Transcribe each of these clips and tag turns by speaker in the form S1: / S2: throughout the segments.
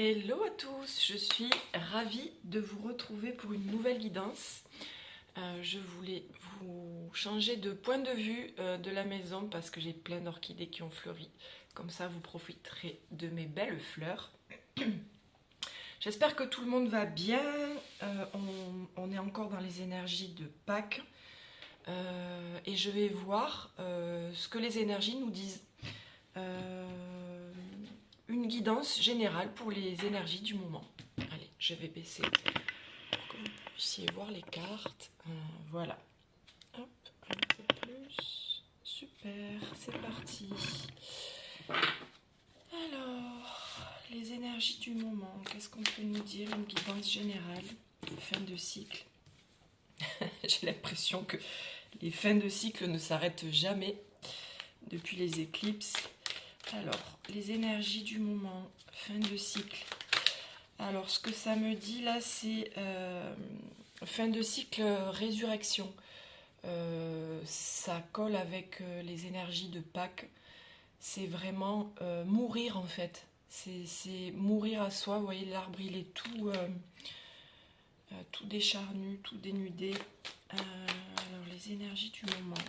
S1: Hello à tous, je suis ravie de vous retrouver pour une nouvelle guidance. Je voulais vous changer de point de vue de la maison parce que j'ai plein d'orchidées qui ont fleuri. Comme ça, vous profiterez de mes belles fleurs. J'espère que tout le monde va bien. On est encore dans les énergies de Pâques. Et je vais voir ce que les énergies nous disent. Une guidance générale pour les énergies du moment. Allez, je vais baisser pour que vous puissiez voir les cartes. Voilà. Hop, un peu plus. Super, c'est parti. Alors, les énergies du moment. Qu'est-ce qu'on peut nous dire? Une guidance générale. Fin de cycle. J'ai l'impression que les fins de cycle ne s'arrêtent jamais depuis les éclipses. Alors, les énergies du moment, fin de cycle. Alors, ce que ça me dit là, c'est fin de cycle, résurrection. Ça colle avec les énergies de Pâques. C'est vraiment mourir en fait. C'est mourir à soi. Vous voyez, l'arbre, il est tout décharnu, tout dénudé. Alors, les énergies du moment.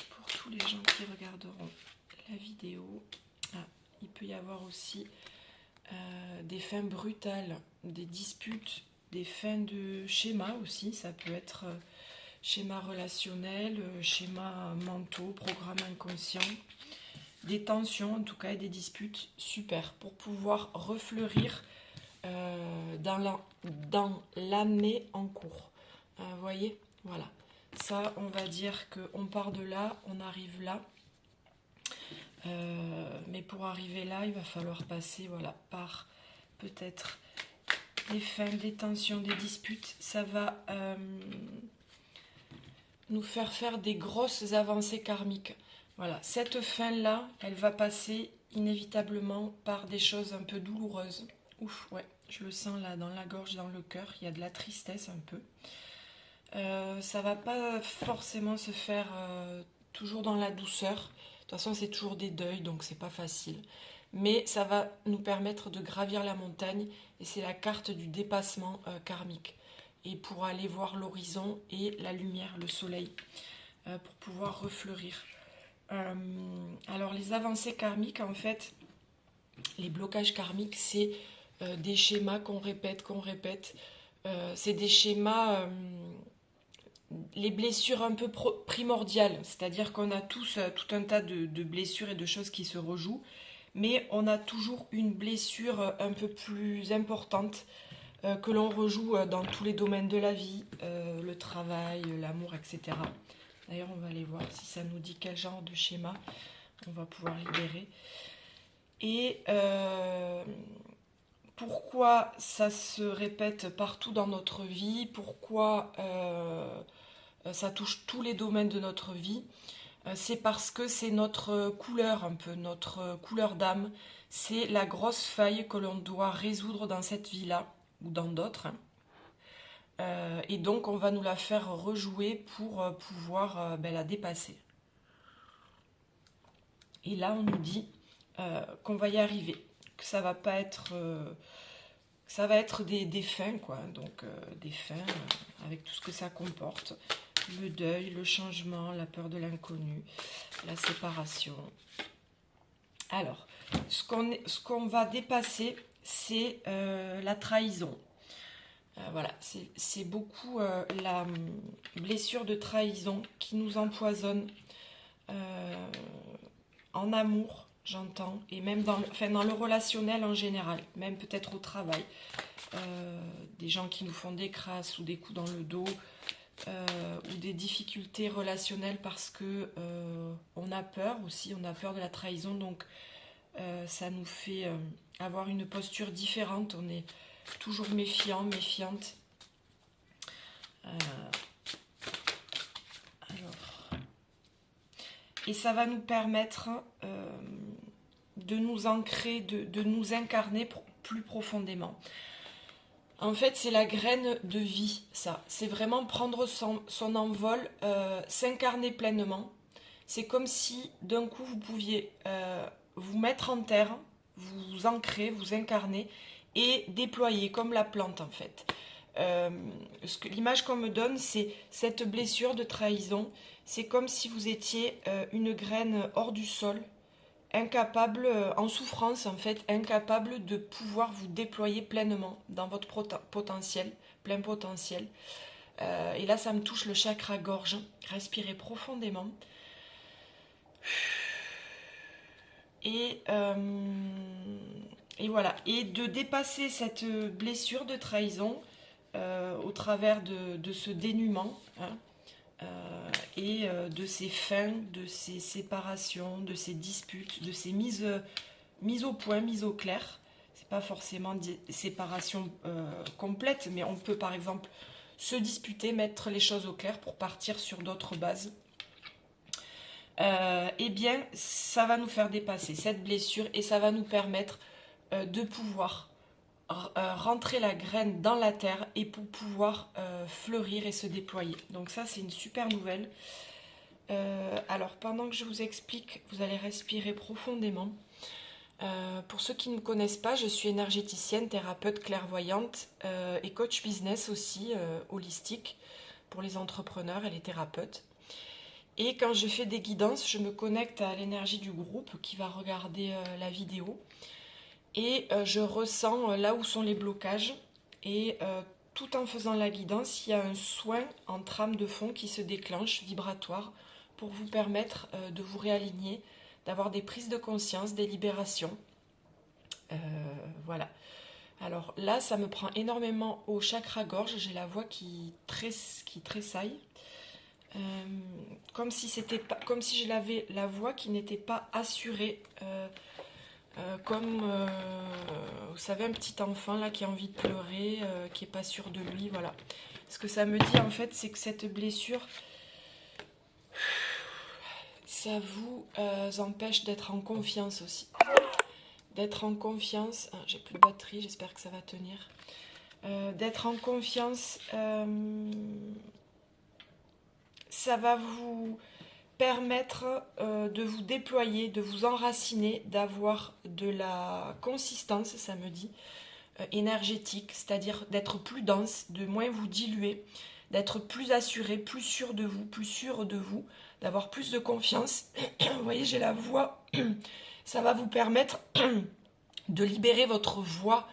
S1: Pour tous les gens qui regarderont la vidéo, il peut y avoir aussi des fins brutales, des disputes, des fins de schéma aussi. Ça peut être schéma relationnel, schéma mentaux, programme inconscient, des tensions en tout cas et des disputes. Super pour pouvoir refleurir dans l'année en cours. Vous voyez, voilà. Ça, on va dire qu'on part de là, on arrive là. Mais pour arriver là, il va falloir passer par peut-être des fins, des tensions, des disputes. Ça va nous faire des grosses avancées karmiques. Voilà, cette fin-là, elle va passer inévitablement par des choses un peu douloureuses. Ouf, ouais, je le sens là dans la gorge, dans le cœur, il y a de la tristesse un peu. Ça va pas forcément se faire toujours dans la douceur. De toute façon, c'est toujours des deuils, donc c'est pas facile. Mais ça va nous permettre de gravir la montagne, et c'est la carte du dépassement karmique. Et pour aller voir l'horizon et la lumière, le soleil, pour pouvoir refleurir. Alors, les avancées karmiques, en fait, les blocages karmiques, c'est des schémas qu'on répète. C'est des schémas... les blessures un peu primordiales, c'est-à-dire qu'on a tous tout un tas de blessures et de choses qui se rejouent, mais on a toujours une blessure un peu plus importante que l'on rejoue dans tous les domaines de la vie, le travail, l'amour, etc. D'ailleurs, on va aller voir si ça nous dit quel genre de schéma on va pouvoir libérer. Et pourquoi ça se répète partout dans notre vie, pourquoi... ça touche tous les domaines de notre vie, c'est parce que c'est notre couleur un peu, notre couleur d'âme, c'est la grosse faille que l'on doit résoudre dans cette vie-là, ou dans d'autres, et donc on va nous la faire rejouer pour pouvoir la dépasser. Et là on nous dit qu'on va y arriver, que ça va pas être... ça va être des fins, quoi, donc des fins avec tout ce que ça comporte. Le deuil, le changement, la peur de l'inconnu, la séparation. Alors, ce qu'on va dépasser, c'est la trahison. Voilà, c'est beaucoup la blessure de trahison qui nous empoisonne en amour, j'entends, et même dans le relationnel en général, même peut-être au travail. Des gens qui nous font des crasses ou des coups dans le dos, ou des difficultés relationnelles parce que on a peur aussi, on a peur de la trahison, donc ça nous fait avoir une posture différente, on est toujours méfiant, méfiante. Et ça va nous permettre de nous ancrer, de nous incarner plus profondément. En fait, c'est la graine de vie, ça. C'est vraiment prendre son envol, s'incarner pleinement. C'est comme si, d'un coup, vous pouviez vous mettre en terre, vous ancrer, vous incarner et déployer comme la plante en fait. L'image qu'on me donne, c'est cette blessure de trahison. C'est comme si vous étiez une graine hors du sol, incapable, en souffrance en fait, incapable de pouvoir vous déployer pleinement dans votre potentiel, plein potentiel. Et là, ça me touche le chakra gorge. Respirez profondément. Et voilà. Et de dépasser cette blessure de trahison au travers de ce dénuement, hein, de ces fins, de ces séparations, de ces disputes, de ces mises au point, mises au clair. C'est pas forcément des séparations complètes, mais on peut par exemple se disputer, mettre les choses au clair pour partir sur d'autres bases. Eh bien, ça va nous faire dépasser cette blessure et ça va nous permettre de pouvoir rentrer la graine dans la terre et pour pouvoir fleurir et se déployer. Donc ça, c'est une super nouvelle. Alors, pendant que je vous explique, vous allez respirer profondément. Pour ceux qui ne me connaissent pas, je suis énergéticienne, thérapeute clairvoyante et coach business aussi, holistique, pour les entrepreneurs et les thérapeutes. Et quand je fais des guidances, je me connecte à l'énergie du groupe qui va regarder la vidéo. Et je ressens là où sont les blocages. Et tout en faisant la guidance, il y a un soin en trame de fond qui se déclenche, vibratoire, pour vous permettre de vous réaligner, d'avoir des prises de conscience, des libérations. Voilà. Alors là, ça me prend énormément au chakra-gorge. J'ai la voix qui tressaille. Comme si j'avais la voix qui n'était pas assurée. Comme, vous savez, un petit enfant là qui a envie de pleurer, qui n'est pas sûr de lui, voilà. Ce que ça me dit en fait, c'est que cette blessure, ça vous empêche d'être en confiance aussi. D'être en confiance, j'ai plus de batterie, j'espère que ça va tenir. D'être en confiance, ça va vous permettre de vous déployer, de vous enraciner, d'avoir de la consistance, ça me dit, énergétique, c'est-à-dire d'être plus dense, de moins vous diluer, d'être plus assuré, plus sûr de vous, d'avoir plus de confiance. Vous voyez, j'ai la voix, ça va vous permettre de libérer votre voix,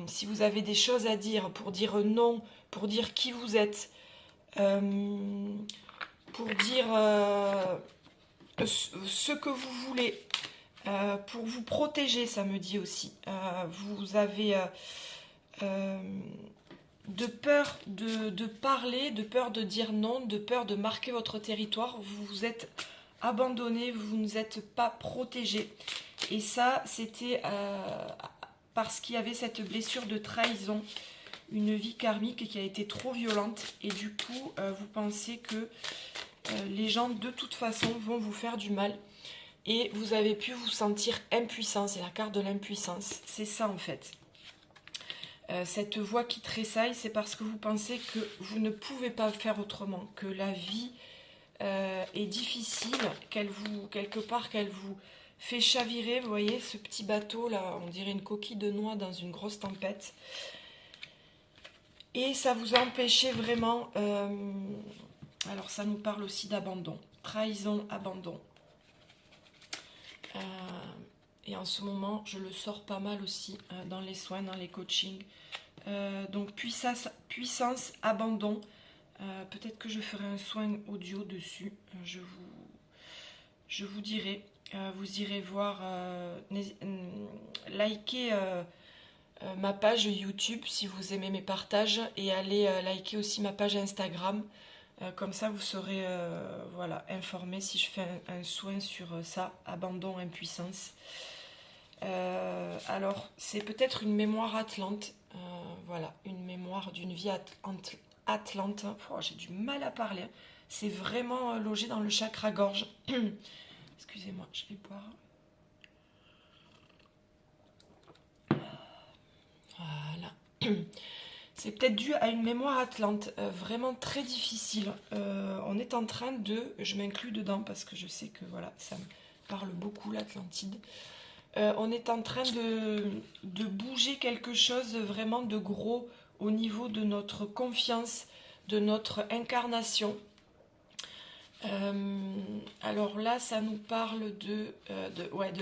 S1: si vous avez des choses à dire, pour dire non, pour dire qui vous êtes, pour dire ce que vous voulez, pour vous protéger, ça me dit aussi. Vous avez de peur de parler, de peur de dire non, de peur de marquer votre territoire. Vous vous êtes abandonné, vous ne êtes pas protégé. Et ça, c'était parce qu'il y avait cette blessure de trahison, une vie karmique qui a été trop violente. Et du coup, vous pensez que les gens, de toute façon, vont vous faire du mal. Et vous avez pu vous sentir impuissant. C'est la carte de l'impuissance. C'est ça, en fait. Cette voix qui tressaille, c'est parce que vous pensez que vous ne pouvez pas faire autrement, que la vie est difficile, quelque part, qu'elle vous fait chavirer. Vous voyez, ce petit bateau, là, on dirait une coquille de noix dans une grosse tempête. Et ça vous a empêché vraiment... alors, ça nous parle aussi d'abandon. Trahison, abandon. Et en ce moment, je le sors pas mal aussi dans les soins, dans les coachings. Donc, puissance, abandon. Peut-être que je ferai un soin audio dessus. Je vous dirai. Vous irez voir, likez ma page YouTube si vous aimez mes partages. Et allez liker aussi ma page Instagram. Comme ça, vous serez voilà, informé si je fais un soin sur ça, abandon, impuissance. Alors, c'est peut-être une mémoire atlante. Voilà, une mémoire d'une vie atlante. Oh, j'ai du mal à parler. C'est vraiment logé dans le chakra-gorge. Excusez-moi, je vais boire. Voilà. C'est peut-être dû à une mémoire atlante, vraiment très difficile. On est en train de... Je m'inclus dedans parce que je sais que voilà, parle beaucoup, l'Atlantide. On est en train de bouger quelque chose vraiment de gros au niveau de notre confiance, de notre incarnation. Alors là, ça nous parle de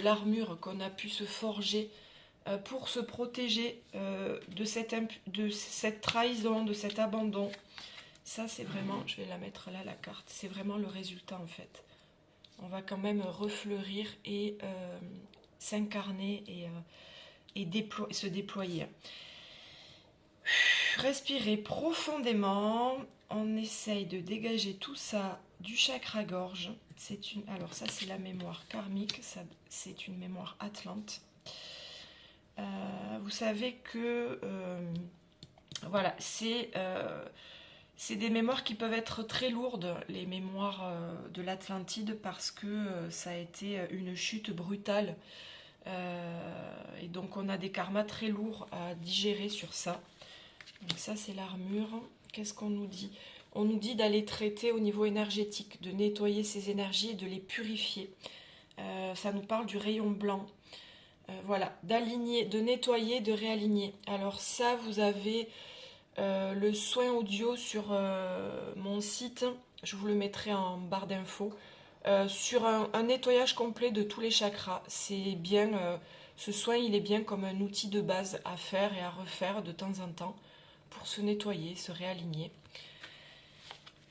S1: l'armure qu'on a pu se forger pour se protéger de cette trahison, de cet abandon. Ça, c'est vraiment, je vais la mettre là, la carte, c'est vraiment le résultat en fait. On va quand même refleurir et s'incarner et se déployer. Respirez profondément. On essaye de dégager tout ça du chakra-gorge. Alors ça, c'est la mémoire karmique. C'est une mémoire atlante. Vous savez que voilà, c'est des mémoires qui peuvent être très lourdes, les mémoires de l'Atlantide, parce que ça a été une chute brutale. Et donc on a des karmas très lourds à digérer sur ça. Donc ça, c'est l'armure. Qu'est-ce qu'on nous dit? On nous dit d'aller traiter au niveau énergétique, de nettoyer ces énergies et de les purifier. Ça nous parle du rayon blanc. Voilà, d'aligner, de nettoyer, de réaligner. Alors ça, vous avez le soin audio sur mon site. Je vous le mettrai en barre d'infos. Sur un nettoyage complet de tous les chakras. C'est bien, ce soin, il est bien comme un outil de base à faire et à refaire de temps en temps pour se nettoyer, se réaligner.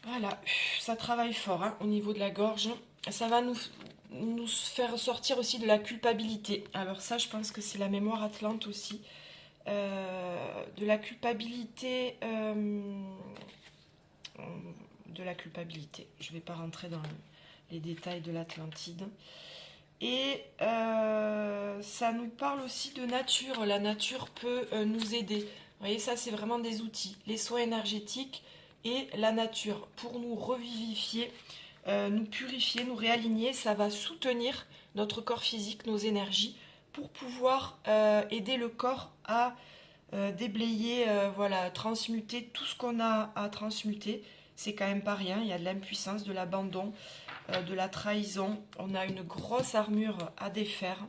S1: Voilà, ça travaille fort hein, au niveau de la gorge. Ça va nous faire sortir aussi de la culpabilité. Alors ça, je pense que c'est la mémoire atlante aussi. De la culpabilité. Je ne vais pas rentrer dans les détails de l'Atlantide. Et ça nous parle aussi de nature. La nature peut nous aider. Vous voyez, ça, c'est vraiment des outils. Les soins énergétiques et la nature pour nous revivifier, nous purifier, nous réaligner. Ça va soutenir notre corps physique, nos énergies, pour pouvoir aider le corps à déblayer, voilà, transmuter tout ce qu'on a à transmuter. C'est quand même pas rien. Il y a de l'impuissance, de l'abandon, de la trahison. On a une grosse armure à défaire.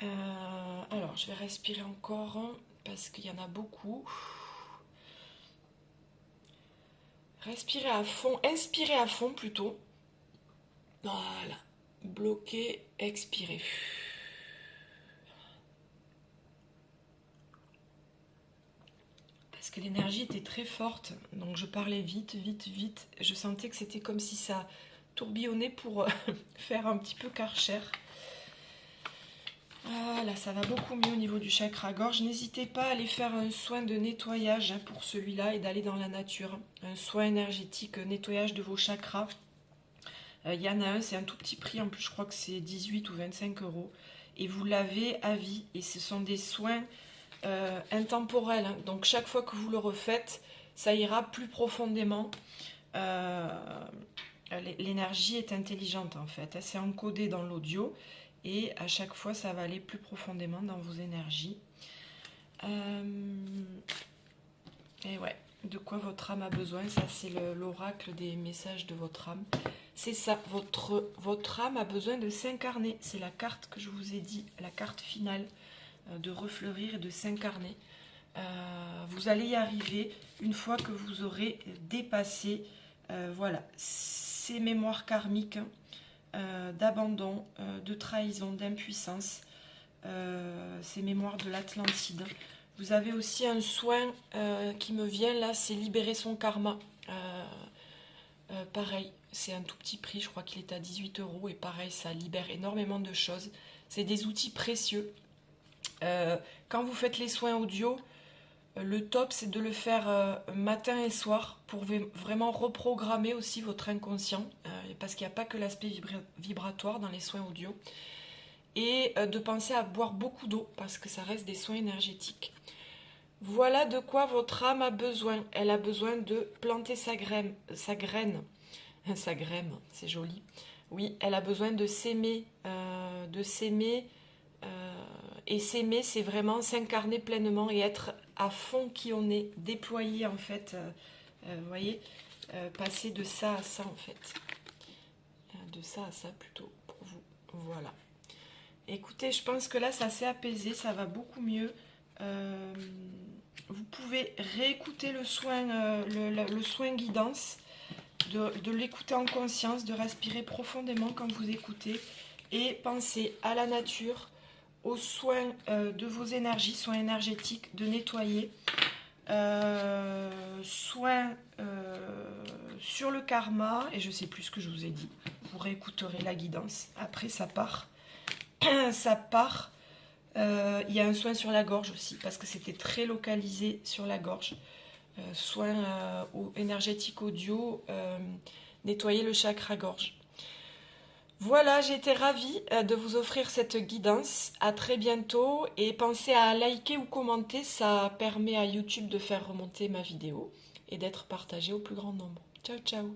S1: Alors, je vais respirer encore parce qu'il y en a beaucoup. Respirez à fond, inspirez à fond plutôt. Voilà. Bloquez, expirez. Parce que l'énergie était très forte, donc je parlais vite, vite, vite. Je sentais que c'était comme si ça tourbillonnait pour faire un petit peu Karcher. Voilà, ça va beaucoup mieux au niveau du chakra-gorge. N'hésitez pas à aller faire un soin de nettoyage pour celui-là et d'aller dans la nature. Un soin énergétique, nettoyage de vos chakras. Il y en a un, c'est un tout petit prix, en plus je crois que c'est 18 ou 25 euros. Et vous l'avez à vie. Et ce sont des soins intemporels. Hein. Donc chaque fois que vous le refaites, ça ira plus profondément. L'énergie est intelligente en fait. C'est encodé dans l'audio. Et à chaque fois, ça va aller plus profondément dans vos énergies. Et ouais, de quoi votre âme a besoin, ça c'est l'oracle des messages de votre âme. C'est ça, votre âme a besoin de s'incarner. C'est la carte que je vous ai dit, la carte finale, de refleurir et de s'incarner. Vous allez y arriver une fois que vous aurez dépassé voilà, ces mémoires karmiques. D'abandon, de trahison, d'impuissance, ces mémoires de l'Atlantide. Vous avez aussi un soin qui me vient là, c'est libérer son karma. Pareil, c'est un tout petit prix, je crois qu'il est à 18 euros et pareil, ça libère énormément de choses. C'est des outils précieux. Quand vous faites les soins audio, le top c'est de le faire matin et soir pour vraiment reprogrammer aussi votre inconscient parce qu'il n'y a pas que l'aspect vibratoire dans les soins audio et de penser à boire beaucoup d'eau parce que ça reste des soins énergétiques. Voilà de quoi votre âme a besoin. Elle a besoin de planter sa graine, c'est joli. Oui, elle a besoin de s'aimer, et s'aimer, c'est vraiment s'incarner pleinement et être à fond qui on est, déployer en fait, vous voyez, passer de ça à ça en fait, de ça à ça plutôt pour vous. Voilà. Écoutez, je pense que là, ça s'est apaisé, ça va beaucoup mieux. Vous pouvez réécouter le soin, le soin guidance, de l'écouter en conscience, de respirer profondément quand vous écoutez et pensez à la nature, aux soins de vos énergies, soins énergétiques, de nettoyer, soins sur le karma, et je sais plus ce que je vous ai dit. Vous réécouterez la guidance. Après, ça part. Ça part. Il y a un soin sur la gorge aussi, parce que c'était très localisé sur la gorge. Soin énergétique audio, nettoyer le chakra gorge. Voilà, j'ai été ravie de vous offrir cette guidance. À très bientôt et pensez à liker ou commenter, ça permet à YouTube de faire remonter ma vidéo et d'être partagée au plus grand nombre. Ciao, ciao!